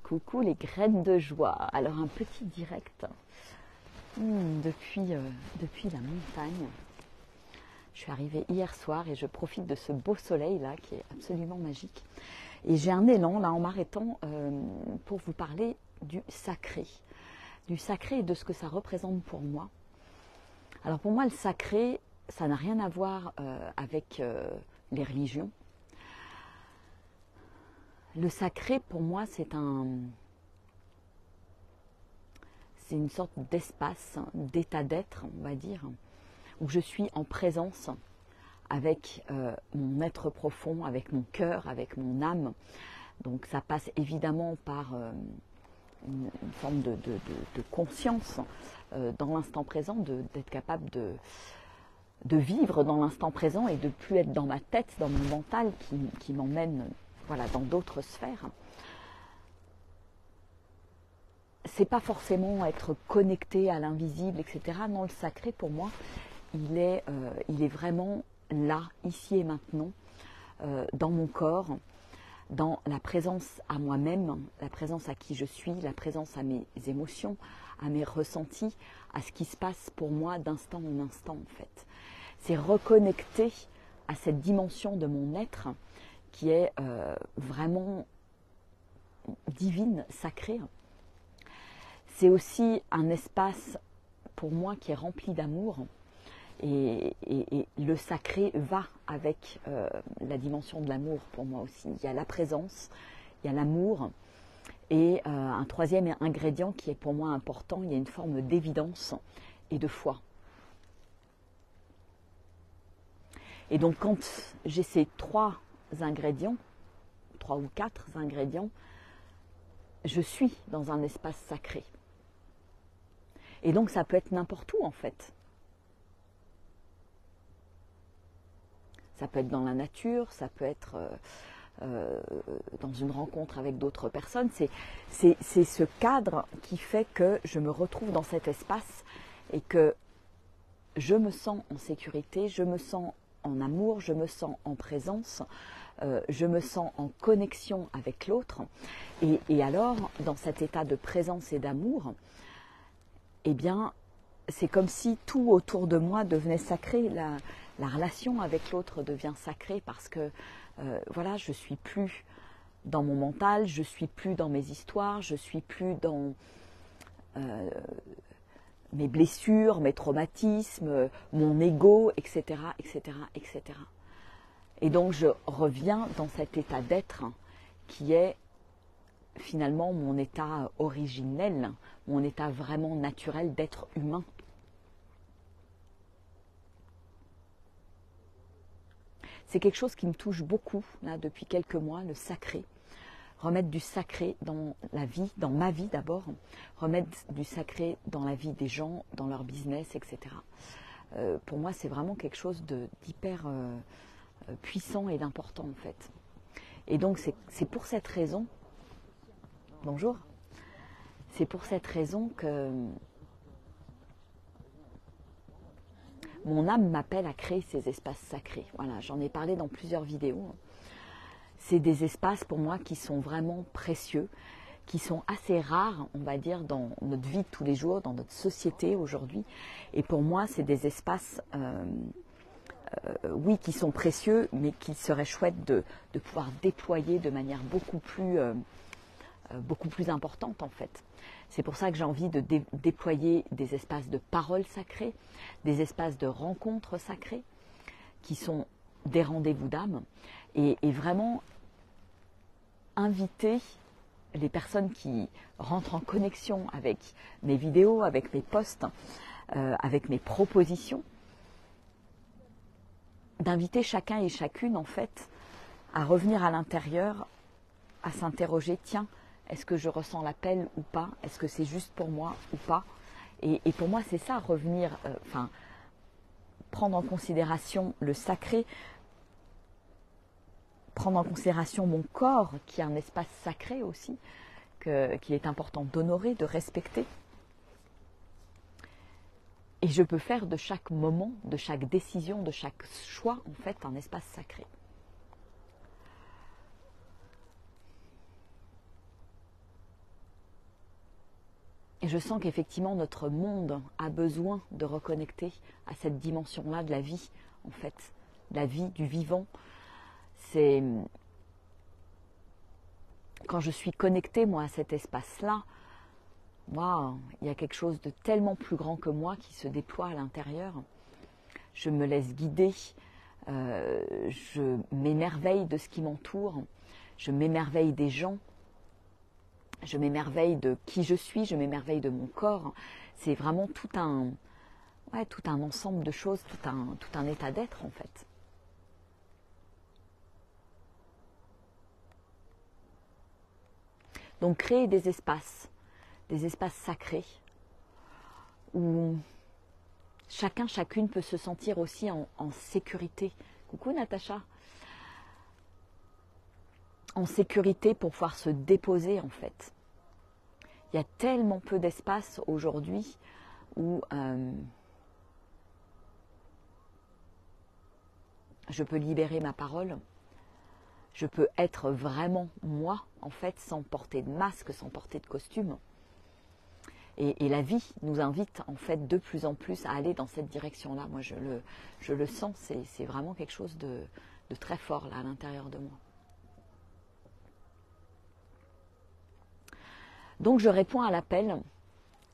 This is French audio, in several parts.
Coucou les graines de joie. Alors un petit direct depuis la montagne. Je suis arrivée hier soir et je profite de ce beau soleil là qui est absolument magique. Et j'ai un élan là en m'arrêtant pour vous parler du sacré. Du sacré et de ce que ça représente pour moi. Alors pour moi le sacré, ça n'a rien à voir avec les religions. Le sacré, pour moi, c'est une sorte d'espace, d'état d'être, on va dire, où je suis en présence avec mon être profond, avec mon cœur, avec mon âme. Donc ça passe évidemment par une forme de conscience dans l'instant présent, d'être capable de vivre dans l'instant présent et de ne plus être dans ma tête, dans mon mental qui m'emmène dans d'autres sphères. C'est pas forcément être connecté à l'invisible, etc. Non, le sacré pour moi, il est vraiment là, ici et maintenant, dans mon corps, dans la présence à moi-même, la présence à qui je suis, la présence à mes émotions, à mes ressentis, à ce qui se passe pour moi d'instant en instant en fait. C'est reconnecter à cette dimension de mon être qui est vraiment divine, sacrée. C'est aussi un espace pour moi qui est rempli d'amour et le sacré va avec la dimension de l'amour pour moi aussi. Il y a la présence, il y a l'amour et un troisième ingrédient qui est pour moi important, il y a une forme d'évidence et de foi. Et donc quand j'ai ces trois ou quatre ingrédients, je suis dans un espace sacré. Et donc ça peut être n'importe où en fait. Ça peut être dans la nature, ça peut être dans une rencontre avec d'autres personnes. C'est ce cadre qui fait que je me retrouve dans cet espace et que je me sens en sécurité, je me sens en amour, je me sens en présence, je me sens en connexion avec l'autre. Et alors, dans cet état de présence et d'amour, eh bien, c'est comme si tout autour de moi devenait sacré. La relation avec l'autre devient sacrée parce que, voilà, je ne suis plus dans mon mental, je ne suis plus dans mes histoires, je ne suis plus dans mes blessures, mes traumatismes, mon ego, etc., etc., etc. Et donc je reviens dans cet état d'être qui est finalement mon état originel, mon état vraiment naturel d'être humain. C'est quelque chose qui me touche beaucoup là depuis quelques mois, le sacré. Remettre du sacré dans la vie, dans ma vie d'abord, remettre du sacré dans la vie des gens, dans leur business, etc. Pour moi, c'est vraiment quelque chose d'hyper puissant et d'important en fait. Et donc, c'est pour cette raison, bonjour, c'est pour cette raison que mon âme m'appelle à créer ces espaces sacrés. Voilà, j'en ai parlé dans plusieurs vidéos. C'est des espaces pour moi qui sont vraiment précieux, qui sont assez rares, on va dire, dans notre vie de tous les jours, dans notre société aujourd'hui. Et pour moi, c'est des espaces, oui, qui sont précieux, mais qu'il serait chouette de pouvoir déployer de manière beaucoup plus importante, en fait. C'est pour ça que j'ai envie de déployer des espaces de paroles sacrées, des espaces de rencontres sacrées, qui sont des rendez-vous d'âme, et vraiment inviter les personnes qui rentrent en connexion avec mes vidéos, avec mes posts, avec mes propositions, d'inviter chacun et chacune en fait à revenir à l'intérieur, à s'interroger, tiens, est-ce que je ressens l'appel ou pas? Est-ce que c'est juste pour moi ou pas? Et pour moi c'est ça, revenir, prendre en considération le sacré, prendre en considération mon corps, qui est un espace sacré aussi, qu'il est important d'honorer, de respecter. Et je peux faire de chaque moment, de chaque décision, de chaque choix, en fait, un espace sacré. Et je sens qu'effectivement notre monde a besoin de reconnecter à cette dimension-là de la vie, en fait, la vie du vivant. C'est quand je suis connectée, moi, à cet espace-là, waouh, il y a quelque chose de tellement plus grand que moi qui se déploie à l'intérieur. Je me laisse guider, je m'émerveille de ce qui m'entoure, je m'émerveille des gens, je m'émerveille de qui je suis, je m'émerveille de mon corps. C'est vraiment tout un ensemble de choses, tout un état d'être en fait. Donc créer des espaces sacrés, où chacun, chacune peut se sentir aussi en sécurité. Coucou Natacha. En sécurité pour pouvoir se déposer en fait. Il y a tellement peu d'espace aujourd'hui où je peux libérer ma parole, je peux être vraiment moi en fait sans porter de masque, sans porter de costume. Et la vie nous invite en fait de plus en plus à aller dans cette direction-là. Moi je le sens, c'est vraiment quelque chose de très fort là à l'intérieur de moi. Donc je réponds à l'appel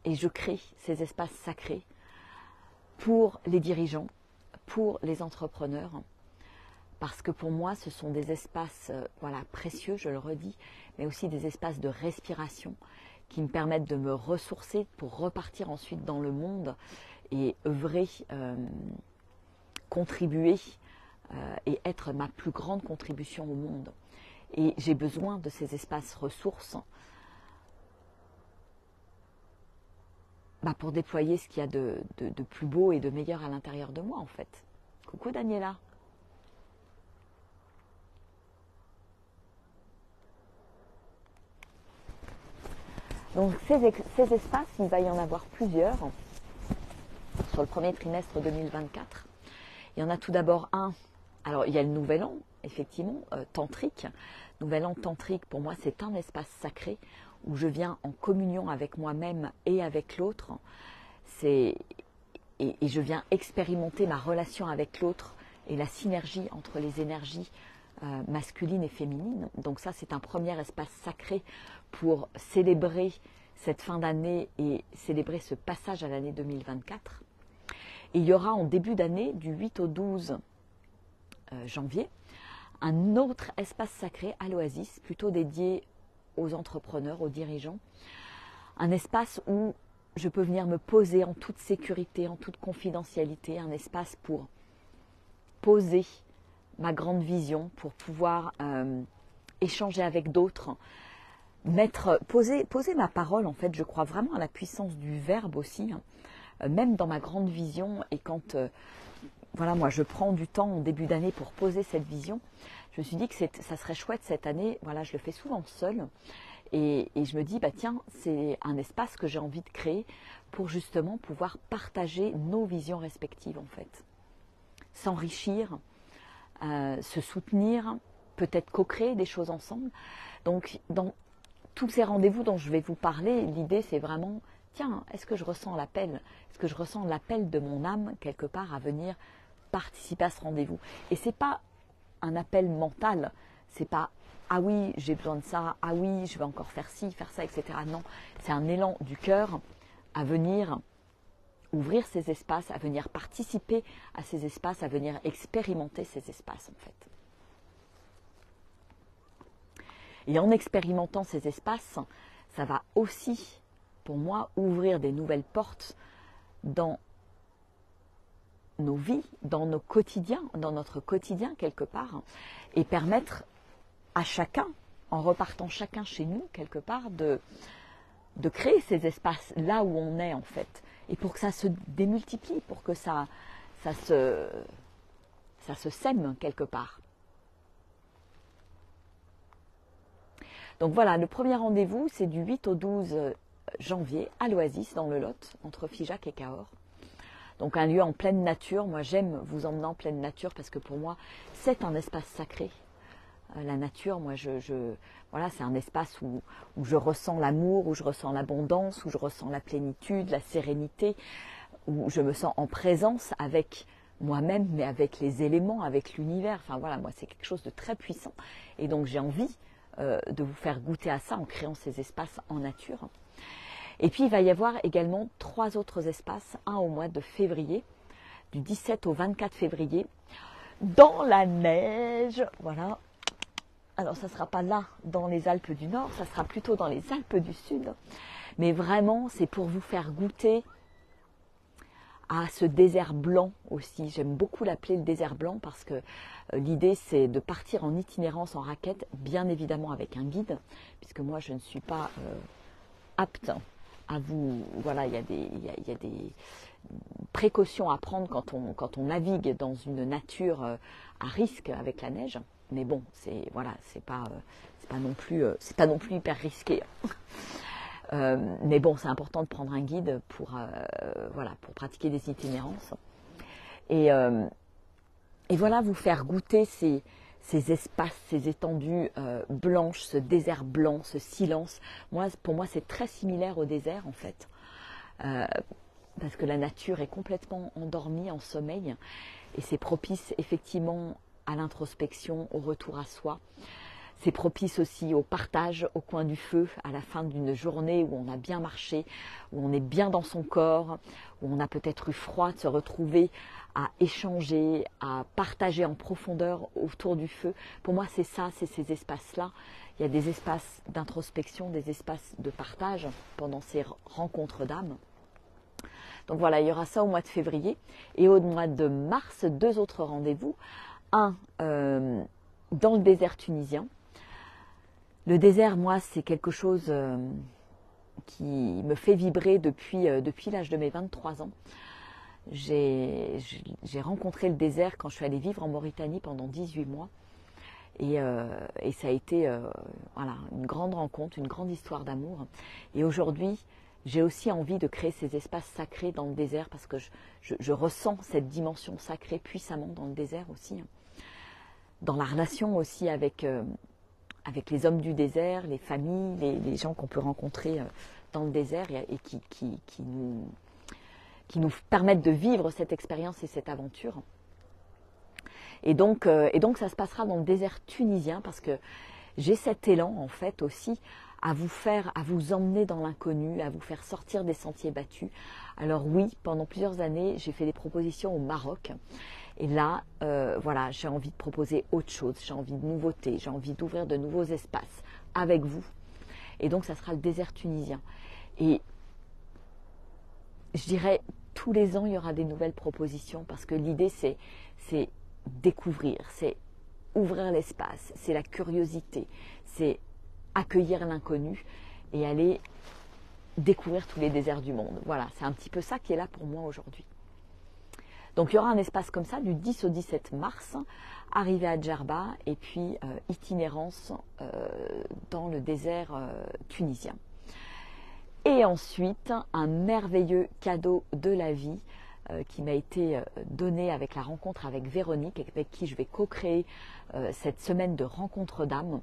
et je crée ces espaces sacrés pour les dirigeants, pour les entrepreneurs, parce que pour moi ce sont des espaces précieux, je le redis, mais aussi des espaces de respiration qui me permettent de me ressourcer pour repartir ensuite dans le monde et œuvrer, contribuer et être ma plus grande contribution au monde. Et j'ai besoin de ces espaces ressources pour déployer ce qu'il y a de plus beau et de meilleur à l'intérieur de moi en fait. Coucou Daniela. Donc ces espaces, il va y en avoir plusieurs sur le premier trimestre 2024. Il y en a tout d'abord un, alors il y a le Nouvel An, effectivement, tantrique. Nouvel An tantrique, pour moi, c'est un espace sacré où je viens en communion avec moi-même et avec l'autre. Et je viens expérimenter ma relation avec l'autre et la synergie entre les énergies masculines et féminines. Donc ça, c'est un premier espace sacré pour célébrer cette fin d'année et célébrer ce passage à l'année 2024. Et il y aura en début d'année, du 8 au 12 janvier, un autre espace sacré à l'Oasis, plutôt dédié aux entrepreneurs, aux dirigeants. Un espace où je peux venir me poser en toute sécurité, en toute confidentialité, un espace pour poser ma grande vision, pour pouvoir échanger avec d'autres, poser ma parole en fait. Je crois vraiment à la puissance du verbe aussi, même dans ma grande vision. Et quand moi je prends du temps en début d'année pour poser cette vision, je me suis dit que ça serait chouette cette année. Voilà, je le fais souvent seule. Et je me dis, tiens, c'est un espace que j'ai envie de créer pour justement pouvoir partager nos visions respectives en fait. S'enrichir, se soutenir, peut-être co-créer des choses ensemble. Donc dans tous ces rendez-vous dont je vais vous parler, l'idée c'est vraiment, tiens, est-ce que je ressens l'appel? Est-ce que je ressens l'appel de mon âme quelque part à venir participer à ce rendez-vous? Et c'est pas un appel mental, c'est pas ah oui, j'ai besoin de ça, ah oui, je vais encore faire ci, faire ça, etc. Non, c'est un élan du cœur à venir ouvrir ces espaces, à venir participer à ces espaces, à venir expérimenter ces espaces en fait. Et en expérimentant ces espaces, ça va aussi, pour moi, ouvrir des nouvelles portes dans nos vies, dans nos quotidiens, dans notre quotidien quelque part, et permettre à chacun, en repartant chacun chez nous quelque part, de créer ces espaces là où on est en fait, et pour que ça se démultiplie, pour que ça se sème quelque part. Donc voilà, le premier rendez-vous, c'est du 8 au 12 janvier à l'Oasis, dans le Lot, entre Figeac et Cahors. Donc un lieu en pleine nature. Moi, j'aime vous emmener en pleine nature parce que pour moi, c'est un espace sacré. La nature, moi, voilà, c'est un espace où je ressens l'amour, où je ressens l'abondance, où je ressens la plénitude, la sérénité, où je me sens en présence avec moi-même, mais avec les éléments, avec l'univers. Enfin voilà, moi, c'est quelque chose de très puissant. Et donc, j'ai envie de vous faire goûter à ça en créant ces espaces en nature. Et puis, il va y avoir également 3 autres espaces, un au mois de février, du 17 au 24 février, dans la neige, voilà. Alors, ça ne sera pas là, dans les Alpes du Nord, ça sera plutôt dans les Alpes du Sud. Mais vraiment, c'est pour vous faire goûter à ce désert blanc aussi. J'aime beaucoup l'appeler le désert blanc parce que l'idée, c'est de partir en itinérance en raquette, bien évidemment avec un guide, puisque moi, je ne suis pas apte à vous... Voilà, il y a des précautions à prendre quand on navigue dans une nature à risque avec la neige. Mais bon, c'est pas non plus hyper risqué. Mais bon, c'est important de prendre un guide pour pratiquer des itinérances. Et voilà, vous faire goûter ces espaces, ces étendues blanches, ce désert blanc, ce silence. Pour moi, c'est très similaire au désert, en fait. Parce que la nature est complètement endormie, en sommeil. Et c'est propice, effectivement, à l'introspection, au retour à soi. C'est propice aussi au partage au coin du feu, à la fin d'une journée où on a bien marché, où on est bien dans son corps, où on a peut-être eu froid, de se retrouver à échanger, à partager en profondeur autour du feu. Pour moi, c'est ça, c'est ces espaces-là. Il y a des espaces d'introspection, des espaces de partage pendant ces rencontres d'âme. Donc voilà, il y aura ça au mois de février. Et au mois de mars, 2 autres rendez-vous. Un dans le désert tunisien. Le désert, moi, c'est quelque chose qui me fait vibrer depuis l'âge de mes 23 ans. J'ai rencontré le désert quand je suis allée vivre en Mauritanie pendant 18 mois. Et ça a été une grande rencontre, une grande histoire d'amour. Et aujourd'hui, j'ai aussi envie de créer ces espaces sacrés dans le désert parce que je ressens cette dimension sacrée puissamment dans le désert aussi. Dans la relation aussi avec les hommes du désert, les familles, les gens qu'on peut rencontrer dans le désert et qui nous permettent de vivre cette expérience et cette aventure. Et donc ça se passera dans le désert tunisien parce que j'ai cet élan en fait aussi à vous emmener dans l'inconnu, à vous faire sortir des sentiers battus. Alors oui, pendant plusieurs années, j'ai fait des propositions au Maroc. Et là, j'ai envie de proposer autre chose, j'ai envie de nouveautés, j'ai envie d'ouvrir de nouveaux espaces avec vous. Et donc, ça sera le désert tunisien. Et je dirais, tous les ans, il y aura des nouvelles propositions parce que l'idée, c'est découvrir, c'est ouvrir l'espace, c'est la curiosité, c'est accueillir l'inconnu et aller découvrir tous les déserts du monde. Voilà, c'est un petit peu ça qui est là pour moi aujourd'hui. Donc il y aura un espace comme ça du 10 au 17 mars, arrivée à Djerba et puis itinérance dans le désert tunisien. Et ensuite, un merveilleux cadeau de la vie qui m'a été donné avec la rencontre avec Véronique, avec qui je vais co-créer cette semaine de rencontre d'âme.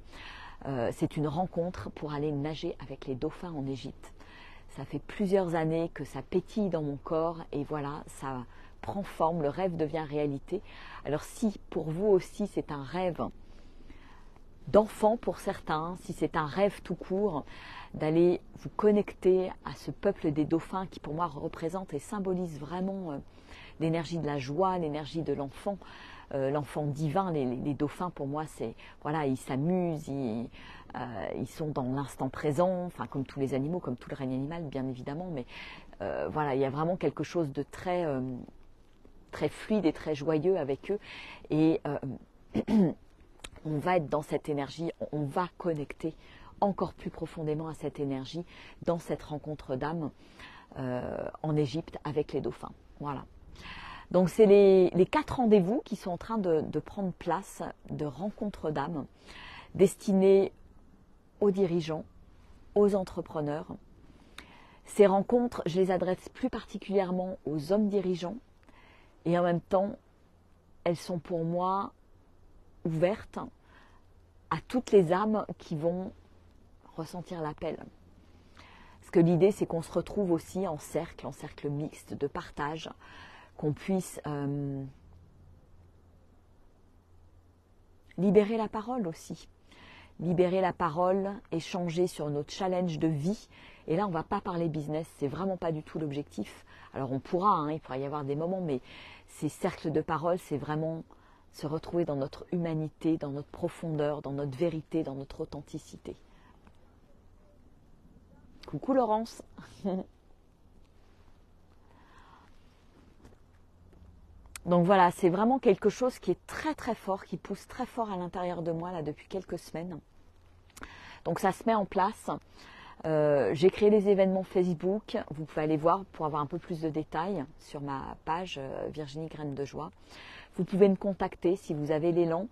C'est une rencontre pour aller nager avec les dauphins en Égypte. Ça fait plusieurs années que ça pétille dans mon corps et voilà, ça prend forme, le rêve devient réalité. Alors si pour vous aussi c'est un rêve d'enfant pour certains, si c'est un rêve tout court, d'aller vous connecter à ce peuple des dauphins qui pour moi représente et symbolise vraiment l'énergie de la joie, l'énergie de l'enfant, l'enfant divin. Les dauphins pour moi c'est, voilà, ils s'amusent, ils sont dans l'instant présent, enfin comme tous les animaux, comme tout le règne animal bien évidemment, mais voilà, il y a vraiment quelque chose de très fluide et très joyeux avec eux et on va être dans cette énergie, on va connecter encore plus profondément à cette énergie dans cette rencontre d'âme en Égypte avec les dauphins. Voilà. Donc c'est les 4 rendez-vous qui sont en train de prendre place de rencontres d'âme destinées aux dirigeants, aux entrepreneurs. Ces rencontres, je les adresse plus particulièrement aux hommes dirigeants et en même temps, elles sont pour moi ouvertes à toutes les âmes qui vont ressentir l'appel. Parce que l'idée, c'est qu'on se retrouve aussi en cercle mixte de partage, qu'on puisse libérer la parole aussi. Libérer la parole, échanger sur notre challenge de vie. Et là, on ne va pas parler business, c'est vraiment pas du tout l'objectif. Alors on pourra, hein, il pourra y avoir des moments, mais ces cercles de parole, c'est vraiment se retrouver dans notre humanité, dans notre profondeur, dans notre vérité, dans notre authenticité. Coucou Laurence. Donc voilà, c'est vraiment quelque chose qui est très très fort, qui pousse très fort à l'intérieur de moi là depuis quelques semaines. Donc ça se met en place. J'ai créé des événements Facebook. Vous pouvez aller voir pour avoir un peu plus de détails sur ma page Virginie Graine de Joie. Vous pouvez me contacter si vous avez l'élan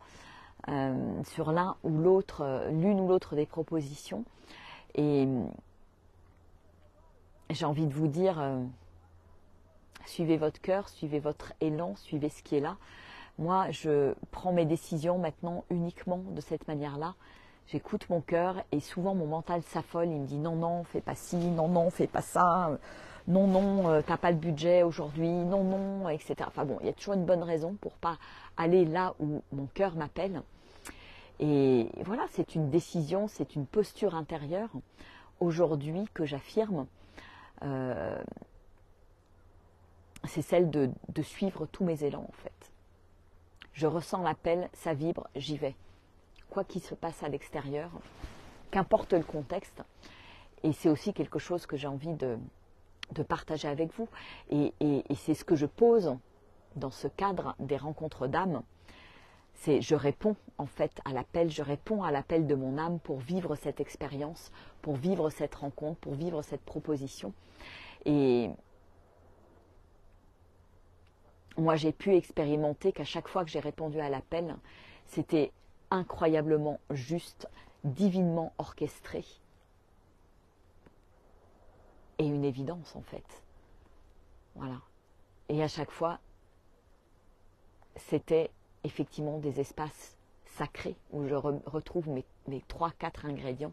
sur l'une ou l'autre des propositions. Et j'ai envie de vous dire, suivez votre cœur, suivez votre élan, suivez ce qui est là. Moi, je prends mes décisions maintenant uniquement de cette manière-là. J'écoute mon cœur et souvent mon mental s'affole. Il me dit non, non, fais pas ci, non, non, fais pas ça. Non, non, t'as pas le budget aujourd'hui. Non, non, etc. Enfin bon, il y a toujours une bonne raison pour pas aller là où mon cœur m'appelle. Et voilà, c'est une décision, c'est une posture intérieure aujourd'hui que j'affirme. C'est celle de suivre tous mes élans en fait. Je ressens l'appel, ça vibre, j'y vais. Quoi qu'il se passe à l'extérieur, qu'importe le contexte. Et c'est aussi quelque chose que j'ai envie de partager avec vous. Et c'est ce que je pose dans ce cadre des rencontres d'âme. C'est je réponds en fait à l'appel, je réponds à l'appel de mon âme pour vivre cette expérience, pour vivre cette rencontre, pour vivre cette proposition. Et moi, j'ai pu expérimenter qu'à chaque fois que j'ai répondu à l'appel, c'était incroyablement juste, divinement orchestré. Et une évidence, en fait. Voilà. Et à chaque fois, c'était effectivement des espaces sacrés où je retrouve mes 3-4 ingrédients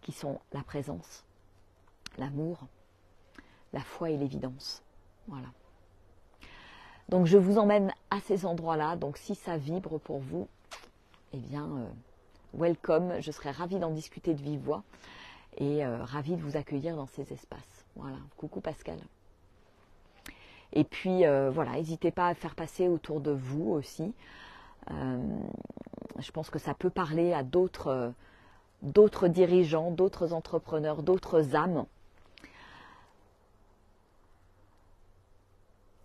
qui sont la présence, l'amour, la foi et l'évidence. Voilà. Donc je vous emmène à ces endroits-là. Donc si ça vibre pour vous, eh bien, welcome. Je serai ravie d'en discuter de vive voix et ravie de vous accueillir dans ces espaces. Voilà. Coucou Pascal. Et puis voilà, n'hésitez pas à faire passer autour de vous aussi. Je pense que ça peut parler à d'autres dirigeants, d'autres entrepreneurs, d'autres âmes.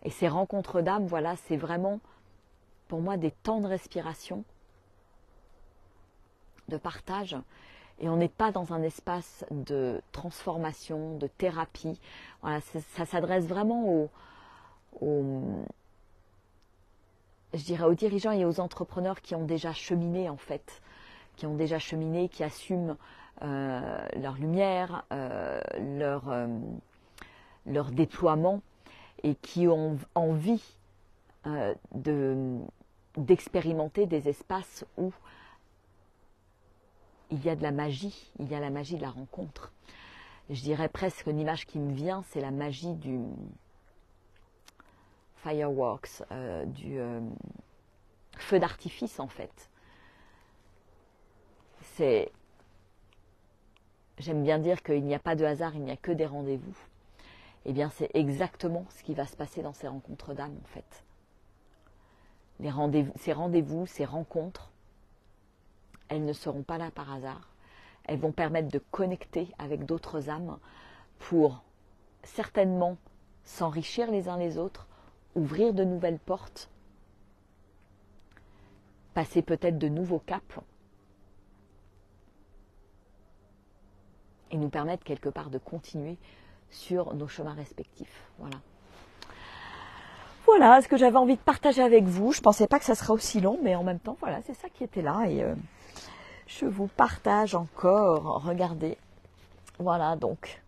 Et ces rencontres d'âmes, voilà, c'est vraiment pour moi des temps de respiration, de partage. Et on n'est pas dans un espace de transformation, de thérapie. Voilà, ça s'adresse vraiment je dirais aux dirigeants et aux entrepreneurs qui ont déjà cheminé en fait, qui assument leur lumière, leur déploiement et qui ont envie d'expérimenter des espaces où il y a de la magie, il y a la magie de la rencontre. Je dirais presque une image qui me vient, c'est la magie du fireworks, du feu d'artifice en fait. J'aime bien dire qu'il n'y a pas de hasard, il n'y a que des rendez-vous. Eh bien c'est exactement ce qui va se passer dans ces rencontres d'âme en fait. Ces rendez-vous, ces rencontres, elles ne seront pas là par hasard. Elles vont permettre de connecter avec d'autres âmes pour certainement s'enrichir les uns les autres, ouvrir de nouvelles portes, passer peut-être de nouveaux caps et nous permettre quelque part de continuer sur nos chemins respectifs. Voilà. Voilà ce que j'avais envie de partager avec vous. Je ne pensais pas que ça serait aussi long, mais en même temps, voilà, c'est ça qui était là. Et je vous partage encore. Regardez. Voilà, donc,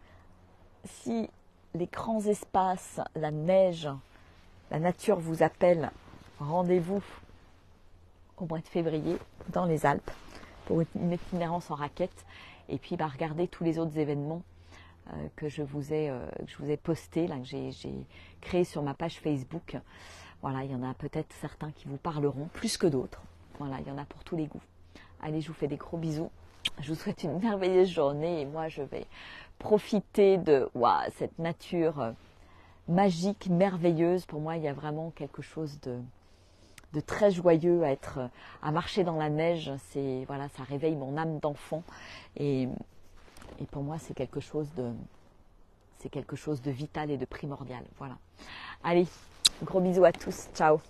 si les grands espaces, la neige, la nature vous appelle, rendez-vous au mois de février dans les Alpes pour une itinérance en raquette. Et puis regarder tous les autres événements que je vous ai postés, là, que j'ai créés sur ma page Facebook. Voilà, il y en a peut-être certains qui vous parleront plus que d'autres. Voilà, il y en a pour tous les goûts. Allez, je vous fais des gros bisous. Je vous souhaite une merveilleuse journée et moi je vais profiter de cette nature magique, merveilleuse. Pour moi, il y a vraiment quelque chose de très joyeux à marcher dans la neige. Voilà, ça réveille mon âme d'enfant et pour moi c'est quelque chose de vital et de primordial. Voilà. Allez, gros bisous à tous. Ciao.